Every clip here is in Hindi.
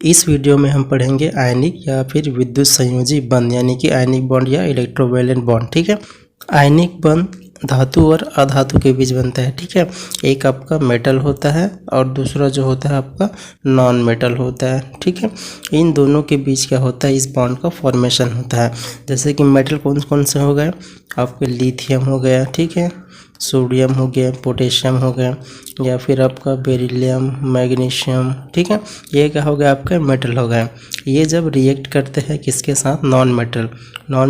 इस वीडियो में हम पढ़ेंगे आयनिक या फिर विद्युत संयोजी बंध यानी कि आयनिक बॉन्ड या इलेक्ट्रोवैलेंट बॉन्ड। ठीक है, आयनिक बंध धातु और अधातु के बीच बनता है। ठीक है, एक आपका मेटल होता है और दूसरा जो होता है आपका नॉन मेटल होता है। ठीक है, इन दोनों के बीच क्या होता है, इस बॉन्ड का फॉर्मेशन होता है। जैसे कि मेटल कौन कौन से हो गए, आपके लिथियम हो गया, ठीक है, सोडियम हो गया, पोटेशियम हो गया, या फिर आपका बेरिलियम, मैग्नीशियम। ठीक है, ये क्या हो गया, आपका मेटल हो गया। ये जब रिएक्ट करते हैं किसके साथ, नॉन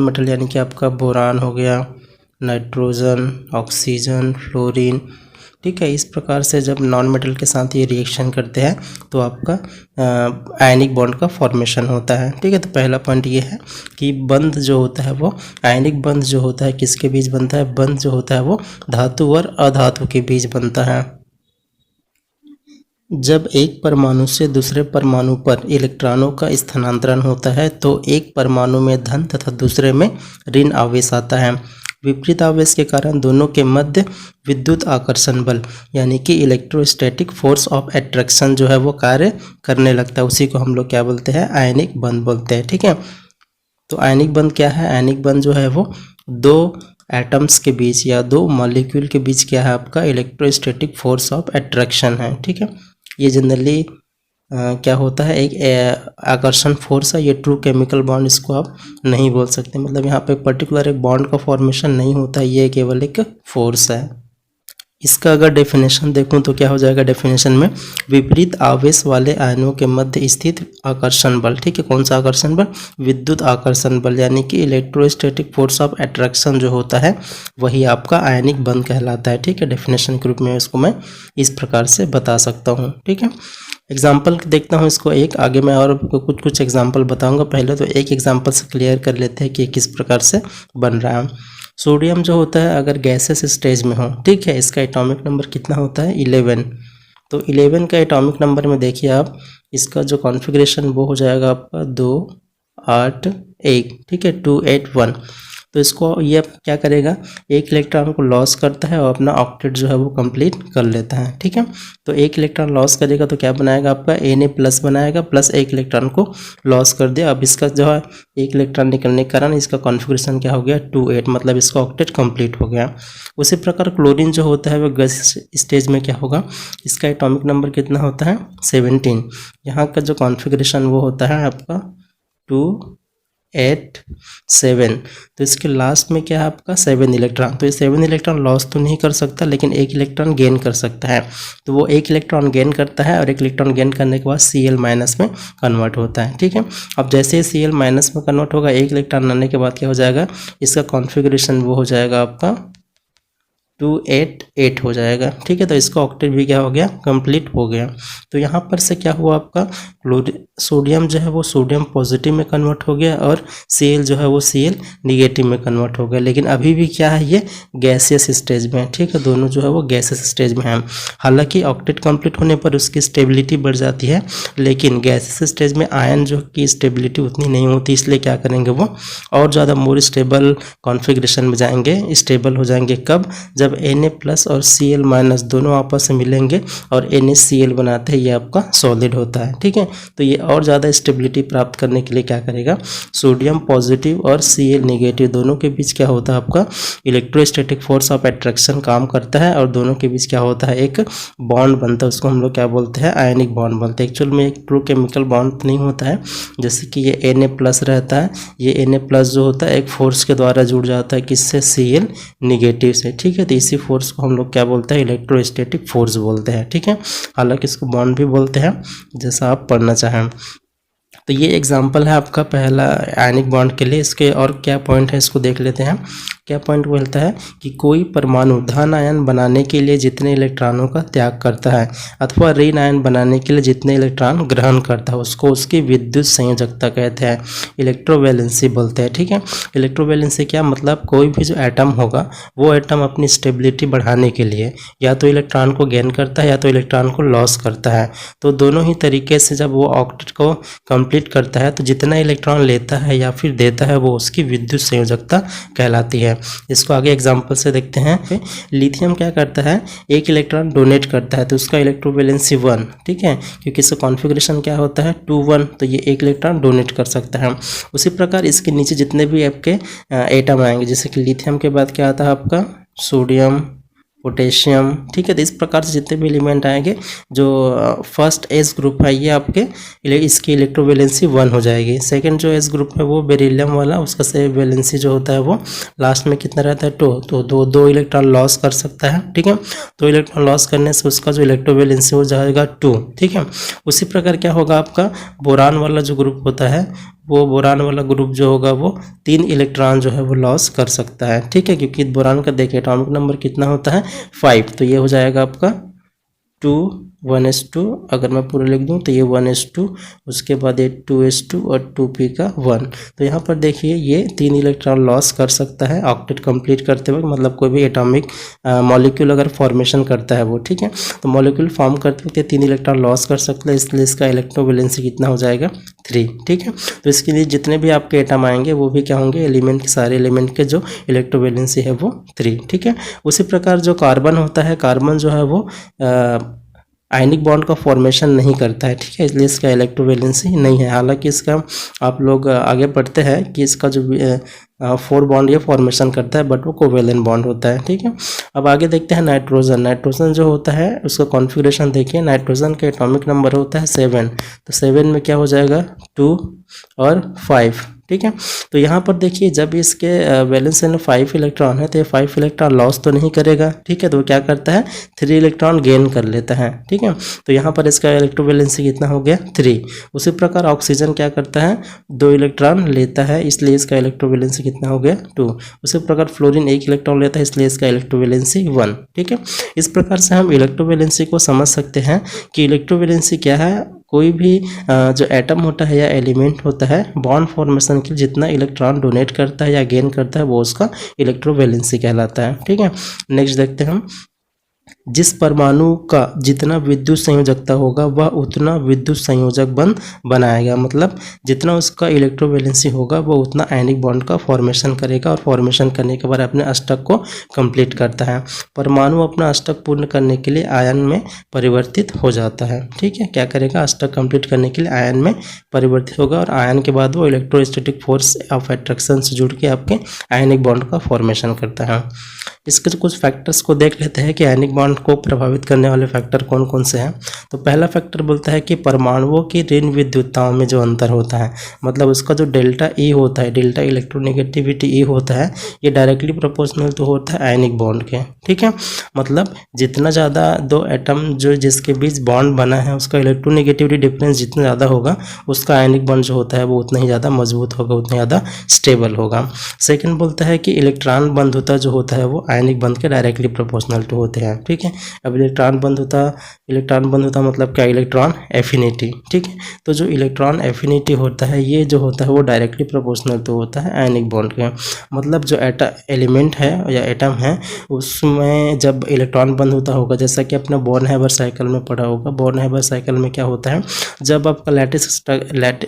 मेटल यानी कि आपका बोरान हो गया, नाइट्रोजन, ऑक्सीजन, फ्लोरीन। ठीक है, इस प्रकार से जब नॉन मेटल के साथ ये रिएक्शन करते हैं तो आपका आयनिक बॉन्ड का फॉर्मेशन होता है। ठीक है, तो पहला पॉइंट ये है कि बंध जो होता है वो आयनिक बंध जो होता है किसके बीच बनता है, बंध जो होता है वो धातु और अधातु के बीच बनता है। जब एक परमाणु से दूसरे परमाणु पर इलेक्ट्रॉनों का स्थानांतरण होता है तो एक परमाणु में धन तथा दूसरे में ऋण आवेश आता है। विपरीत आवेश के कारण दोनों के मध्य विद्युत आकर्षण बल यानी कि इलेक्ट्रोस्टैटिक फोर्स ऑफ अट्रैक्शन जो है वो कार्य करने लगता है। उसी को हम लोग क्या बोलते हैं, आयनिक बंध बोलते हैं। ठीक है, तो आयनिक बंध क्या है, आयनिक बंध जो है वो दो एटम्स के बीच या दो मॉलिक्यूल के बीच क्या है, आपका इलेक्ट्रोस्टैटिक फोर्स ऑफ अट्रैक्शन है। ठीक है, ये जनरली क्या होता है, एक आकर्षण फोर्स है। ये ट्रू केमिकल बॉन्ड इसको आप नहीं बोल सकते, मतलब यहाँ पे पर्टिकुलर एक बॉन्ड का फॉर्मेशन नहीं होता है, ये केवल एक फोर्स है। इसका अगर डेफिनेशन देखूं तो क्या हो जाएगा, डेफिनेशन में विपरीत आवेश वाले आयनों के मध्य स्थित आकर्षण बल। ठीक है, कौन सा आकर्षण बल, विद्युत आकर्षण बल यानी कि इलेक्ट्रोस्टैटिक फोर्स ऑफ अट्रैक्शन जो होता है वही आपका आयनिक बंध कहलाता है। ठीक है, डेफिनेशन के रूप में इसको मैं इस प्रकार से बता सकता हूँ। ठीक है, एग्जाम्पल देखता हूँ इसको एक, आगे मैं और कुछ एग्जाम्पल बताऊंगा। पहले तो एक एग्जाम्पल से क्लियर कर लेते हैं कि किस प्रकार से बन रहा है। सोडियम जो होता है अगर गैसेस स्टेज में हो, ठीक है, इसका एटॉमिक नंबर कितना होता है, 11। तो 11 का एटॉमिक नंबर में देखिए आप, इसका जो कॉन्फ़िगरेशन वो हो जाएगा आपका 2 8 1। ठीक है, 2 8 1। तो इसको ये क्या करेगा, एक इलेक्ट्रॉन को लॉस करता है और अपना ऑक्टेट जो है वो कंप्लीट कर लेता है। ठीक है, तो एक इलेक्ट्रॉन लॉस करेगा तो क्या बनाएगा, आपका Na प्लस बनाएगा, प्लस एक इलेक्ट्रॉन को लॉस कर दिया। अब इसका जो है एक इलेक्ट्रॉन निकलने के कारण इसका कॉन्फ़िगरेशन क्या हो गया, 2 8, मतलब इसका ऑक्टेट कंप्लीट हो गया। उसी प्रकार क्लोरीन जो होता है वो गैस स्टेज में क्या होगा, इसका एटॉमिक नंबर कितना होता है, 17। यहाँ का जो कॉन्फ़िगरेशन वो होता है आपका 2 8 7। तो इसके लास्ट में क्या है आपका 7 इलेक्ट्रॉन। तो ये 7 इलेक्ट्रॉन लॉस तो नहीं कर सकता लेकिन एक इलेक्ट्रॉन गेन कर सकता है। तो वो एक इलेक्ट्रॉन गेन करता है और एक इलेक्ट्रॉन गेन करने के बाद Cl माइनस में कन्वर्ट होता है। ठीक है, अब जैसे ही Cl माइनस में कन्वर्ट होगा, एक इलेक्ट्रॉन आने के बाद क्या हो जाएगा, इसका कॉन्फ़िगरेशन वो हो जाएगा आपका 2 8 8 हो जाएगा। ठीक है, तो इसका ऑक्टेट भी क्या हो गया, कंप्लीट हो गया। तो यहाँ पर से क्या हुआ, आपका सोडियम जो है वो सोडियम पॉजिटिव में कन्वर्ट हो गया और Cl जो है वो Cl निगेटिव में कन्वर्ट हो गया। लेकिन अभी भी क्या है, ये गैसियस स्टेज में है। ठीक है, दोनों जो है वो गैसियस स्टेज में है। हालांकि ऑक्टेट कंप्लीट होने पर उसकी स्टेबिलिटी बढ़ जाती है, लेकिन गैसियस स्टेज में आयन जो की स्टेबिलिटी उतनी नहीं होती, इसलिए क्या करेंगे, वो और ज़्यादा मोर स्टेबल कॉन्फ़िगरेशन में जाएंगे, स्टेबल हो जाएंगे। कब, जब Na प्लस और Cl माइनस दोनों आपस में मिलेंगे और NaCl बनाते हैं, ये आपका सॉलिड होता है। ठीक है, तो ये और ज़्यादा स्टेबिलिटी प्राप्त करने के लिए क्या करेगा, सोडियम पॉजिटिव और Cl निगेटिव दोनों के बीच क्या होता है, आपका इलेक्ट्रोस्टैटिक फोर्स ऑफ अट्रैक्शन काम करता है और दोनों के बीच क्या होता है, एक बॉन्ड बनता है। उसको हम लोग क्या बोलते हैं, आयनिक बॉन्ड बोलते हैं। एक्चुअल में एक ट्रू केमिकल बॉन्ड नहीं होता है। जैसे कि ये Na प्लस रहता है, ये Na प्लस जो होता है एक फोर्स के द्वारा जुड़ जाता है, किससे, Cl निगेटिव से। ठीक है, तो इसी फोर्स को हम लोग क्या बोलते हैं, इलेक्ट्रोस्टैटिक फोर्स बोलते हैं। ठीक है, हालांकि इसको बॉन्ड भी बोलते हैं, जैसा आप पढ़ना चाहें। तो ये एग्जांपल है आपका पहला आयनिक बॉन्ड के लिए। इसके और क्या पॉइंट है, इसको देख लेते हैं। क्या पॉइंट बोलता है कि कोई परमाणु धन आयन बनाने के लिए जितने इलेक्ट्रॉनों का त्याग करता है अथवा ऋण आयन बनाने के लिए जितने इलेक्ट्रॉन ग्रहण करता है उसको उसकी विद्युत संयोजकता कहते हैं, इलेक्ट्रोवैलेंसी बोलते हैं। ठीक है, इलेक्ट्रोवैलेंसी क्या मतलब, कोई भी जो एटम होगा वो एटम अपनी स्टेबिलिटी बढ़ाने के लिए या तो इलेक्ट्रॉन को गेन करता है या तो इलेक्ट्रॉन को लॉस करता है। तो दोनों ही तरीके से जब वो ऑक्टेट को कंप्लीट कंप्लीट करता है तो जितना इलेक्ट्रॉन लेता है या फिर देता है वो उसकी विद्युत संयोजकता कहलाती है। इसको आगे एग्जाम्पल से देखते हैं। लिथियम क्या करता है, एक इलेक्ट्रॉन डोनेट करता है तो उसका इलेक्ट्रोवैलेंसी 1, ठीक है, क्योंकि इसका कॉन्फ़िगरेशन क्या होता है 2 1, तो ये एक इलेक्ट्रॉन डोनेट कर सकता है। उसी प्रकार इसके नीचे जितने भी आपके एटम आएंगे, जैसे कि लिथियम के बाद क्या आता है आपका सोडियम, पोटेशियम, ठीक है, तो इस प्रकार से जितने भी एलिमेंट आएंगे जो फर्स्ट एस ग्रुप है ये आपके इसकी इलेक्ट्रोवैलेंसी 1 हो जाएगी। सेकंड जो एस ग्रुप है वो बेरिलियम वाला, उसका से वैलेंसी जो होता है वो लास्ट में कितना रहता है 2, तो दो इलेक्ट्रॉन लॉस कर सकता है, ठीक है, 2 इलेक्ट्रॉन लॉस करने से उसका जो इलेक्ट्रोवैलेंसी हो जाएगा 2, ठीक है। उसी प्रकार क्या होगा आपका बोरान वाला जो ग्रुप होता है, वो बोरान वाला ग्रुप जो होगा वो 3 इलेक्ट्रॉन जो है वो लॉस कर सकता है, ठीक है, क्योंकि बोरान का देखिए एटॉमिक नंबर कितना होता है 5, तो ये हो जाएगा आपका 2 1s2, अगर मैं पूरा लिख दूं तो ये 1s2, उसके बाद ये 2s2 और 2p का 1। तो यहाँ पर देखिए ये 3 इलेक्ट्रॉन लॉस कर सकता है ऑक्टेट कंप्लीट करते वक्त, मतलब कोई भी एटॉमिक मॉलिक्यूल अगर फॉर्मेशन करता है वो, ठीक है, तो मॉलिक्यूल फॉर्म करते वक्त ये 3 इलेक्ट्रॉन लॉस कर सकता है, इसलिए इसका इलेक्ट्रोवैलेंसी कितना हो जाएगा 3, ठीक है। तो इसके लिए जितने भी आपके एटम आएंगे वो भी क्या होंगे, एलिमेंट के सारे एलिमेंट के जो इलेक्ट्रोवैलेंसी है वो 3, ठीक है। उसी प्रकार जो कार्बन होता है, कार्बन जो है वो आयनिक बॉन्ड का फॉर्मेशन नहीं करता है, ठीक है, इसलिए इसका इलेक्ट्रोवैलेंसी नहीं है। हालांकि इसका आप लोग आगे पढ़ते हैं कि इसका जो 4 बॉन्ड ये फॉर्मेशन करता है, बट वो कोवेलेंट बॉन्ड होता है, ठीक है। अब आगे देखते हैं नाइट्रोजन। नाइट्रोजन जो होता है उसका कॉन्फ़िगरेशन देखिए, नाइट्रोजन का एटॉमिक नंबर होता है 7, तो 7 में क्या हो जाएगा 2 और 5, ठीक है। तो यहाँ पर देखिए जब इसके वैलेंस में 5 इलेक्ट्रॉन है तो ये 5 इलेक्ट्रॉन लॉस तो नहीं करेगा, ठीक है, तो वो क्या करता है 3 इलेक्ट्रॉन गेन कर लेता है, ठीक है। तो यहाँ पर इसका इलेक्ट्रोवैलेंसी कितना हो गया 3। उसी प्रकार ऑक्सीजन क्या करता है 2 इलेक्ट्रॉन लेता है, इसलिए इसका इलेक्ट्रोवैलेंसी कितना हो गया 2। उसी प्रकार फ्लोरीन 1 इलेक्ट्रॉन लेता है, इसलिए इसका इलेक्ट्रोवैलेंसी 1, ठीक है। इस प्रकार से हम इलेक्ट्रोवैलेंसी को समझ सकते हैं कि इलेक्ट्रोवैलेंसी क्या है, कोई भी जो एटम होता है या एलिमेंट होता है बॉन्ड फॉर्मेशन के लिए जितना इलेक्ट्रॉन डोनेट करता है या गेन करता है वो उसका इलेक्ट्रोवैलेंसी कहलाता है, ठीक है। नेक्स्ट देखते हैं हम, जिस परमाणु का जितना विद्युत संयोजकता होगा वह उतना विद्युत संयोजक बंध बनाएगा, मतलब जितना उसका इलेक्ट्रोवैलेंसी होगा वो उतना आयनिक बॉन्ड का फॉर्मेशन करेगा और फॉर्मेशन करने के बाद अपने अष्टक को कंप्लीट करता है। परमाणु अपना अष्टक पूर्ण करने के लिए आयन में परिवर्तित हो जाता है, ठीक है, क्या करेगा अष्टक कंप्लीट करने के लिए आयन में परिवर्तित होगा और आयन के बाद वो इलेक्ट्रोस्टैटिक फोर्स ऑफ अट्रैक्शन से जुड़ के आपके आयनिक बॉन्ड का फॉर्मेशन करता है। इसके कुछ फैक्टर्स को देख लेते हैं कि आयनिक बॉन्ड को प्रभावित करने वाले फैक्टर कौन कौन से हैं। तो पहला फैक्टर बोलता है कि परमाणुओं की ऋण विद्युतताओं में जो अंतर होता है, मतलब उसका जो डेल्टा ई होता है, डेल्टा इलेक्ट्रोनेगेटिविटी ई होता है, ये डायरेक्टली प्रोपोर्शनल तो होता है आयनिक बॉन्ड के, ठीक है। मतलब जितना ज़्यादा दो एटम जो जिसके बीच बॉन्ड बना है उसका इलेक्ट्रोनेगेटिविटी डिफरेंस जितना ज़्यादा होगा उसका आयनिक बॉन्ड जो होता है वो उतना ही ज़्यादा मजबूत होगा, उतना ज़्यादा स्टेबल होगा। सेकेंड बोलता है कि इलेक्ट्रॉन बंधुता जो होता है वो आयनिक बंध के डायरेक्टली प्रोपोर्शनल टू होते हैं, ठीक है। अब इलेक्ट्रॉन बंधुता मतलब क्या, इलेक्ट्रॉन एफिनिटी, ठीक है। तो जो इलेक्ट्रॉन एफिनिटी होता है ये जो होता है वो डायरेक्टली प्रोपोर्शनल टू होता है आयनिक बॉन्ड के। मतलब जो एलिमेंट है या एटम है उसमें जब इलेक्ट्रॉन बंधुता होगा, जैसा कि अपने बोर्न-हैबर साइकिल में पढ़ा होगा, बोर्न-हैबर साइकिल में क्या होता है जब आपका लैटिस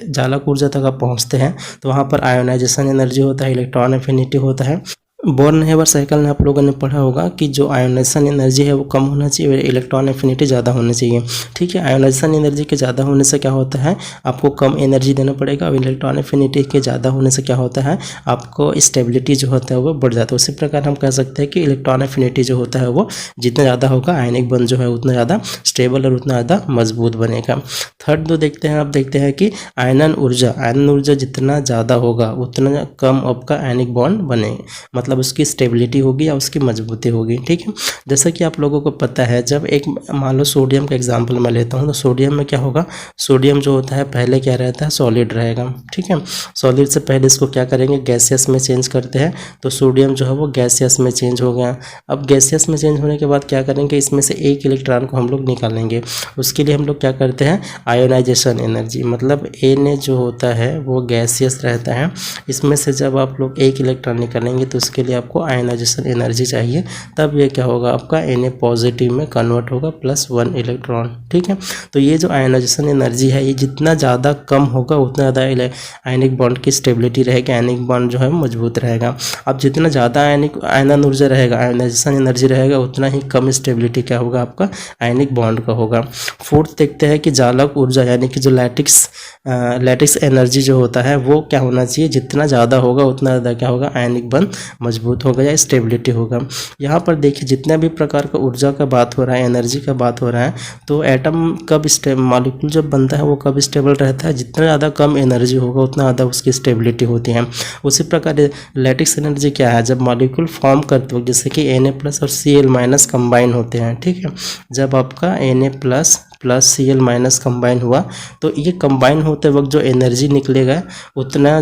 जालक ऊर्जा तक आप पहुँचते हैं तो वहाँ पर आयोनाइजेशन एनर्जी होता है, इलेक्ट्रॉन एफिनिटी होता है। बोर्न-हैबर साइकिल में आप लोगों ने पढ़ा होगा कि जो आयोनाइजेशन एनर्जी है वो कम होना चाहिए और इलेक्ट्रॉन एफिनिटी ज़्यादा होनी चाहिए, ठीक है। आयोनाइजेशन एनर्जी के ज़्यादा होने से क्या होता है आपको कम एनर्जी देना पड़ेगा और इलेक्ट्रॉन एफिनिटी के ज़्यादा होने से क्या होता है आपको स्टेबिलिटी जो होता है वो बढ़ जाता है। उसी प्रकार हम कह सकते हैं कि इलेक्ट्रॉन एफिनिटी जो होता है वो जितना ज़्यादा होगा आयनिक बंध जो है उतना ज़्यादा स्टेबल और उतना ज़्यादा मजबूत बनेगा। थर्ड जो देखते हैं आप देखते हैं कि आयनन ऊर्जा जितना ज़्यादा होगा उतना कम आपका आयनिक बॉन्ड बनेगा, मतलब उसकी स्टेबिलिटी होगी या उसकी मजबूती होगी, ठीक है। जैसा कि आप लोगों को पता है जब एक मान लो सोडियम का एग्जांपल मैं लेता हूँ तो सोडियम में क्या होगा, सोडियम जो होता है पहले क्या रहता है सॉलिड रहेगा, ठीक है। सॉलिड से पहले इसको क्या करेंगे गैसियस में चेंज करते हैं, तो सोडियम जो है वो गैसियस में चेंज हो गया। अब गैसियस में चेंज होने के बाद क्या करेंगे इसमें से एक इलेक्ट्रॉन को हम लोग निकालेंगे, उसके लिए हम लोग क्या करते हैं आयोनाइजेशन एनर्जी, मतलब Na जो होता है वो गैसियस रहता है, इसमें से जब आप लोग एक इलेक्ट्रॉन निकालेंगे तो उसके उसके लिए आपको आयनाइजेशन एनर्जी चाहिए, तब ये क्या होगा आपका Na पॉजिटिव में कन्वर्ट होगा +1 इलेक्ट्रॉन। ठीक है, तो ये जो आयनाइजेशन एनर्जी है ये जितना ज़्यादा कम होगा उतना ज़्यादा आयनिक बॉन्ड की स्टेबिलिटी रहेगी, आयनिक बॉन्ड जो है मजबूत रहेगा। अब जितना ज़्यादा आयनन ऊर्जा रहेगा, आयनाइजेशन एनर्जी रहेगा, उतना ही कम स्टेबिलिटी क्या होगा आपका आयनिक बॉन्ड का होगा। फोर्थ देखते हैं कि जालक ऊर्जा यानी कि जो लैटिक्स एनर्जी जो होता है वो क्या होना चाहिए, जितना ज़्यादा होगा उतना ज़्यादा क्या होगा आयनिक बंध मजबूत होगा या स्टेबिलिटी होगा। यहाँ पर देखिए जितना भी प्रकार का ऊर्जा का बात हो रहा है, एनर्जी का बात हो रहा है, तो एटम कब मॉलिक्यूल जब बनता है वो कब स्टेबल रहता है, जितना ज़्यादा कम एनर्जी होगा उतना ज़्यादा उसकी स्टेबिलिटी होती है। उसी प्रकार लैटिक्स एनर्जी क्या है, जब मॉलिक्यूल फॉर्म करते वक्त जैसे कि Na+ और Cl- कंबाइन होते हैं। ठीक है, जब आपका Na+ Cl- कंबाइन हुआ तो ये कंबाइन होते वक्त जो एनर्जी निकलेगा उतना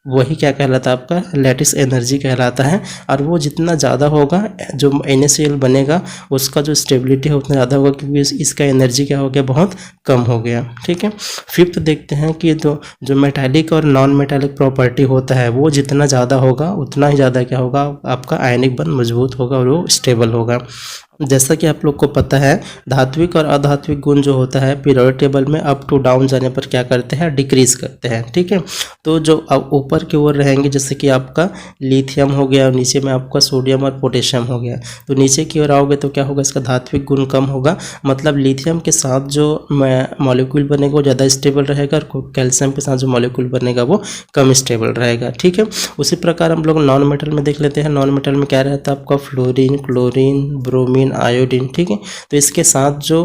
वही क्या कहलाता है आपका लैटिस एनर्जी कहलाता है। और वो जितना ज़्यादा होगा जो NaCl बनेगा उसका जो स्टेबिलिटी है उतना ज़्यादा होगा, क्योंकि इसका एनर्जी क्या हो गया बहुत कम हो गया। ठीक है, फिफ्थ देखते हैं कि जो मेटालिक और नॉन मेटालिक प्रॉपर्टी होता है वो जितना ज़्यादा होगा उतना ही ज़्यादा क्या होगा आपका आयनिक बंध मजबूत होगा और वो स्टेबल होगा। जैसा कि आप लोग को पता है धात्विक और अधात्विक गुण जो होता है पीरियोडिक टेबल में अप टू डाउन जाने पर क्या करते हैं, डिक्रीज करते हैं। ठीक है, तो जो अब ऊपर की ओर रहेंगे जैसे कि आपका लिथियम हो गया और नीचे में आपका सोडियम और पोटेशियम हो गया, तो नीचे की ओर आओगे तो क्या होगा इसका धात्विक गुण कम होगा, मतलब लिथियम के साथ जो मॉलिक्यूल बनेगा वो ज़्यादा स्टेबल रहेगा और कैल्शियम के साथ जो मॉलिक्यूल बनेगा वो कम स्टेबल रहेगा। ठीक है, उसी प्रकार हम लोग नॉन मेटल में देख लेते हैं। नॉन मेटल में क्या रहता है आपका फ्लोरीन, क्लोरीन, ब्रोमीन, आयोडीन। ठीक है, तो इसके साथ जो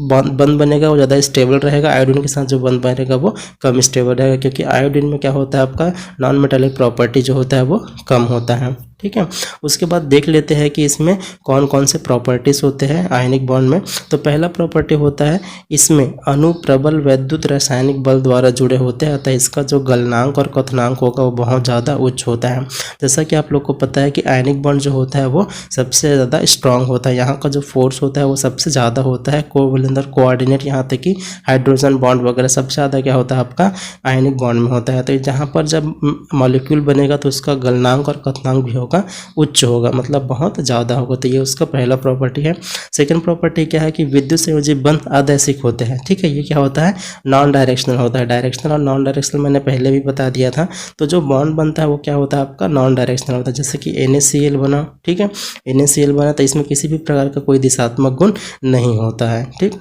बंध बनेगा वो ज़्यादा स्टेबल रहेगा, आयोडीन के साथ जो बंध बनेगा वो कम स्टेबल रहेगा, क्योंकि आयोडीन में क्या होता है आपका नॉन मेटालिक प्रॉपर्टी जो होता है वो कम होता है। ठीक है, उसके बाद देख लेते हैं कि इसमें कौन कौन से प्रॉपर्टीज़ होते हैं आयनिक बॉन्ड में। तो पहला प्रॉपर्टी होता है इसमें अणु प्रबल वैद्युत रासायनिक बल द्वारा जुड़े होते हैं, अतः इसका जो गलनांक और क्वथनांक होगा वो बहुत ज़्यादा उच्च होता है। जैसा कि आप लोग को पता है कि आयनिक बॉन्ड जो होता है वो सबसे ज़्यादा स्ट्रांग होता है, यहाँ का जो फोर्स होता है वो सबसे ज़्यादा होता है, कोवैलेंट और कोऑर्डिनेट यहाँ तक कि हाइड्रोजन बॉन्ड वगैरह सबसे ज़्यादा क्या होता है आपका आयनिक बॉन्ड में होता है। तो जहाँ पर जब मॉलिक्यूल बनेगा तो उसका गलनांक और क्वथनांक भी उच्च होगा, मतलब बहुत ज़्यादा होगा। तो ये उसका पहला प्रॉपर्टी है। सेकंड प्रॉपर्टी क्या है कि विद्युत संयोजी बंध अदैशिक होते हैं। ठीक है, ये क्या होता है नॉन डायरेक्शनल होता है। डायरेक्शनल और नॉन डायरेक्शनल मैंने पहले भी बता दिया था। तो जो बॉन्ड बनता है वो क्या होता है आपका नॉन डायरेक्शनल होता है, जैसे कि NaCl बना। ठीक है, NaCl बना तो इसमें किसी भी प्रकार का कोई दिशात्मक गुण नहीं होता है। ठीक,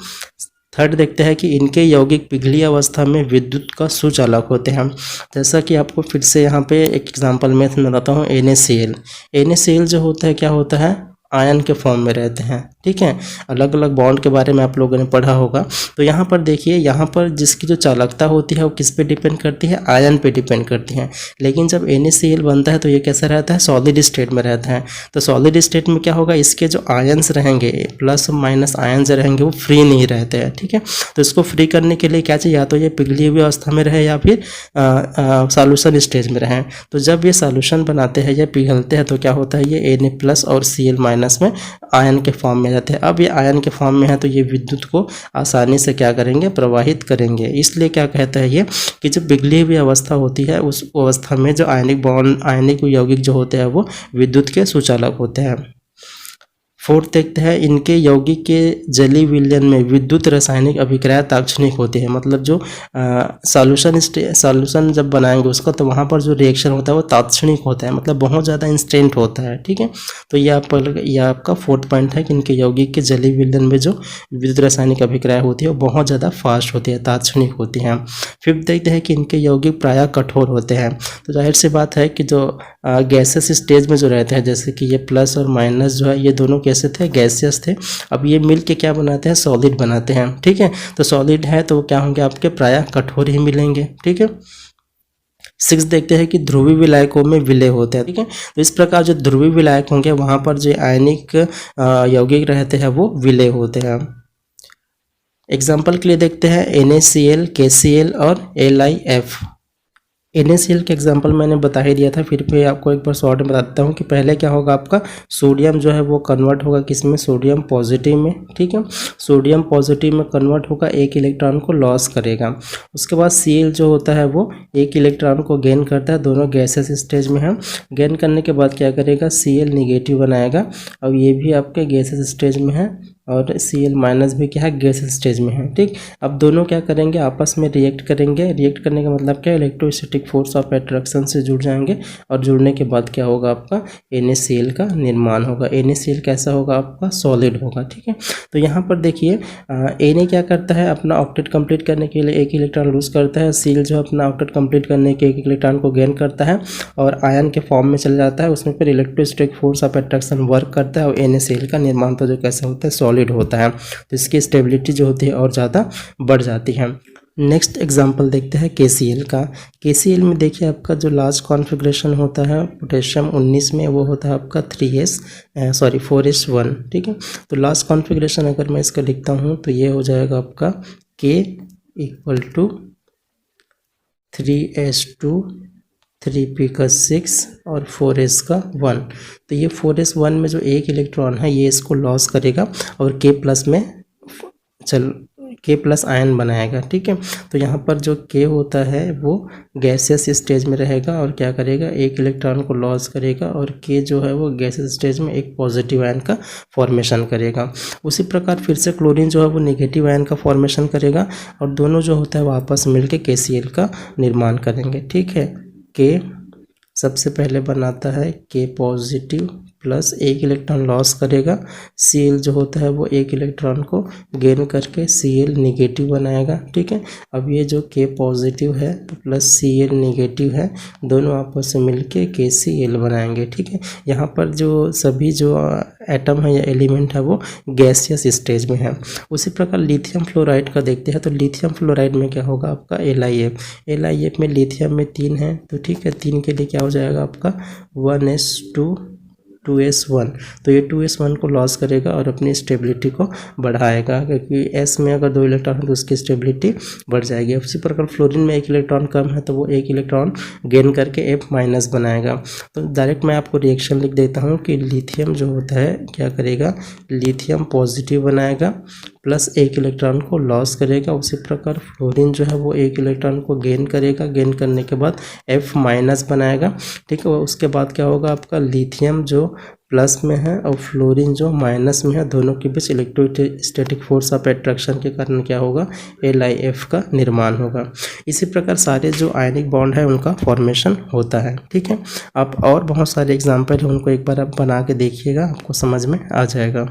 थर्ड देखते हैं कि इनके यौगिक पिघली अवस्था में विद्युत का सुचालक होते हैं। जैसा कि आपको फिर से यहाँ पे एक एग्जांपल मैं बताता हूँ। NaCl जो होता है क्या होता है आयन के फॉर्म में रहते हैं। ठीक है, अलग अलग बॉन्ड के बारे में आप लोगों ने पढ़ा होगा। तो यहाँ पर देखिए, यहाँ पर जिसकी जो चालकता होती है वो किस पे डिपेंड करती है, आयन पे डिपेंड करती है। लेकिन जब NaCl बनता है तो ये कैसा रहता है, सॉलिड स्टेट में रहता है। तो सॉलिड स्टेट में क्या होगा, इसके जो आयन्स रहेंगे प्लस माइनस आयन जो रहेंगे वो फ्री नहीं रहते हैं। ठीक है, तो इसको फ्री करने के लिए क्या चाहिए, या तो ये पिघली हुई अवस्था में रहे या फिर सॉल्यूशन स्टेज में रहे। तो जब ये सॉल्यूशन बनाते हैं या पिघलते हैं तो क्या होता है, ये Na+ और Cl- में आयन के फॉर्म में रहते हैं। अब ये आयन के फॉर्म में है तो ये विद्युत को आसानी से क्या करेंगे, प्रवाहित करेंगे। इसलिए क्या कहता है ये कि जो पिघली हुई अवस्था होती है उस अवस्था में जो आयनिक यौगिक जो होते हैं वो विद्युत के सुचालक होते हैं। फोर्थ देखते हैं इनके यौगिक के जलीय विलयन में विद्युत रासायनिक अभिक्रिया तात्क्षणिक होती है। मतलब जो सॉल्यूशन जब बनाएंगे उसका तो वहाँ पर जो रिएक्शन होता है वो तात्क्षणिक होता है, मतलब बहुत ज़्यादा इंस्टेंट होता है। ठीक है, तो ये आपका फोर्थ पॉइंट है कि इनके यौगिक के जलीय विलयन में जो विद्युत रासायनिक अभिक्रिया होती है वो बहुत ज़्यादा फास्ट होती है, तात्क्षणिक होती है। फिफ्थ देखते हैं कि इनके यौगिक प्रायः कठोर होते हैं। तो जाहिर सी बात है कि जो गैसेस स्टेज में जो रहते हैं, जैसे कि ये प्लस और माइनस जो है ये दोनों कैसे थे, गैसियस थे। अब ये मिल के क्या बनाते हैं, सॉलिड बनाते हैं। ठीक है, तो सॉलिड है तो क्या होंगे आपके प्रायः कठोर ही मिलेंगे। ठीक है, 6 देखते हैं कि ध्रुवीय विलायकों में विलय होते हैं। ठीक है, तो इस प्रकार जो ध्रुवीय विलायक होंगे वहाँ पर जो आयनिक यौगिक रहते हैं वो विलय होते हैं। एग्जाम्पल के लिए देखते हैं NaCl, KCl और LiF। NaCl के एग्जांपल मैंने बता ही दिया था, फिर भी आपको एक बार शॉर्ट में बताता हूँ कि पहले क्या होगा, आपका सोडियम जो है वो कन्वर्ट होगा किसमें, सोडियम पॉजिटिव में, ठीक है। सोडियम पॉजिटिव में कन्वर्ट होगा, एक इलेक्ट्रॉन को लॉस करेगा। उसके बाद Cl जो होता है वो एक इलेक्ट्रॉन को गेन करता है, दोनों गैसेस स्टेज में है। गेन करने के बाद क्या करेगा, Cl निगेटिव बनाएगा। अब ये भी आपके गैसेस स्टेज में है और Cl माइनस भी क्या है, गैस स्टेज में है, ठीक। अब दोनों क्या करेंगे, आपस में रिएक्ट करेंगे। रिएक्ट करने का मतलब क्या है, इलेक्ट्रोस्टैटिक फोर्स ऑफ अट्रैक्शन से जुड़ जाएंगे और जुड़ने के बाद क्या होगा, आपका NaCl का निर्माण होगा। NaCl कैसा होगा, आपका सॉलिड होगा, ठीक है। तो यहाँ पर देखिए Na क्या करता है, अपना ऑक्टेट कंप्लीट करने के लिए एक इलेक्ट्रॉन लूज करता है। Cl जो अपना ऑक्टेट कंप्लीट करने के एक इलेक्ट्रॉन को गेन करता है और आयन के फॉर्म में चल जाता है, उसमें फिर electrostatic force of attraction work करता है और NaCl का निर्माण तो जो कैसा होता है, सॉलिड होता है। तो इसकी स्टेबिलिटी जो होती है और ज़्यादा बढ़ जाती है। नेक्स्ट एग्जांपल देखते हैं KCl का। KCl में देखिए आपका जो लास्ट कॉन्फ़िगरेशन होता है पोटेशियम 19 में, वो होता है आपका 4s1, ठीक है। तो लास्ट कॉन्फ़िगरेशन अगर मैं इसका लिखता हूँ तो ये हो जाएगा आपका K = 3s2 3p का 6 और 4s का 1। तो ये 4s1 में जो एक इलेक्ट्रॉन है ये इसको लॉस करेगा और K प्लस आयन बनाएगा, ठीक है। तो यहाँ पर जो K होता है वो गैसियस स्टेज में रहेगा और क्या करेगा, एक इलेक्ट्रॉन को लॉस करेगा और K जो है वो गैसियस स्टेज में एक पॉजिटिव आयन का फॉर्मेशन करेगा। उसी प्रकार फिर से क्लोरीन जो है वो नेगेटिव आयन का फॉर्मेशन करेगा और दोनों जो होता है वो आपस में मिलकर KCl का निर्माण करेंगे, ठीक है। K सबसे पहले बनाता है K पॉजिटिव प्लस एक इलेक्ट्रॉन लॉस करेगा। Cl जो होता है वो एक इलेक्ट्रॉन को गेन करके Cl निगेटिव बनाएगा, ठीक है। अब ये जो K पॉजिटिव है प्लस Cl निगेटिव है, दोनों आपस में मिलके KCl बनाएंगे, ठीक है। यहाँ पर जो सभी जो एटम है या एलिमेंट है वो गैसियस स्टेज में है। उसी प्रकार लिथियम फ्लोराइड का देखते हैं। तो लिथियम फ्लोराइड में क्या होगा, आपका LiF में लिथियम में 3 है, तो ठीक है। 3 के लिए क्या हो जाएगा आपका 1s2 2s1। तो ये 2s1 को लॉस करेगा और अपनी स्टेबिलिटी को बढ़ाएगा, क्योंकि S में अगर 2 इलेक्ट्रॉन है तो उसकी स्टेबिलिटी बढ़ जाएगी। उसी प्रकार फ्लोरीन में एक इलेक्ट्रॉन कम है तो वो एक इलेक्ट्रॉन गेन करके F- बनाएगा। तो डायरेक्ट मैं आपको रिएक्शन लिख देता हूँ कि लिथियम जो होता है क्या करेगा, लिथियम पॉजिटिव बनाएगा प्लस एक इलेक्ट्रॉन को लॉस करेगा। उसी प्रकार फ्लोरीन जो है वो एक इलेक्ट्रॉन को गेन करेगा, गेन करने के बाद F- बनाएगा, ठीक है। उसके बाद क्या होगा, आपका लिथियम जो प्लस में है और फ्लोरीन जो माइनस में है, दोनों के बीच इलेक्ट्रोस्टैटिक फोर्स ऑफ अट्रैक्शन के कारण क्या होगा, LiF का निर्माण होगा। इसी प्रकार सारे जो आयनिक बॉन्ड है उनका फॉर्मेशन होता है, ठीक है। आप और बहुत सारे एग्जाम्पल हैं, उनको एक बार आप बना के देखिएगा, आपको समझ में आ जाएगा।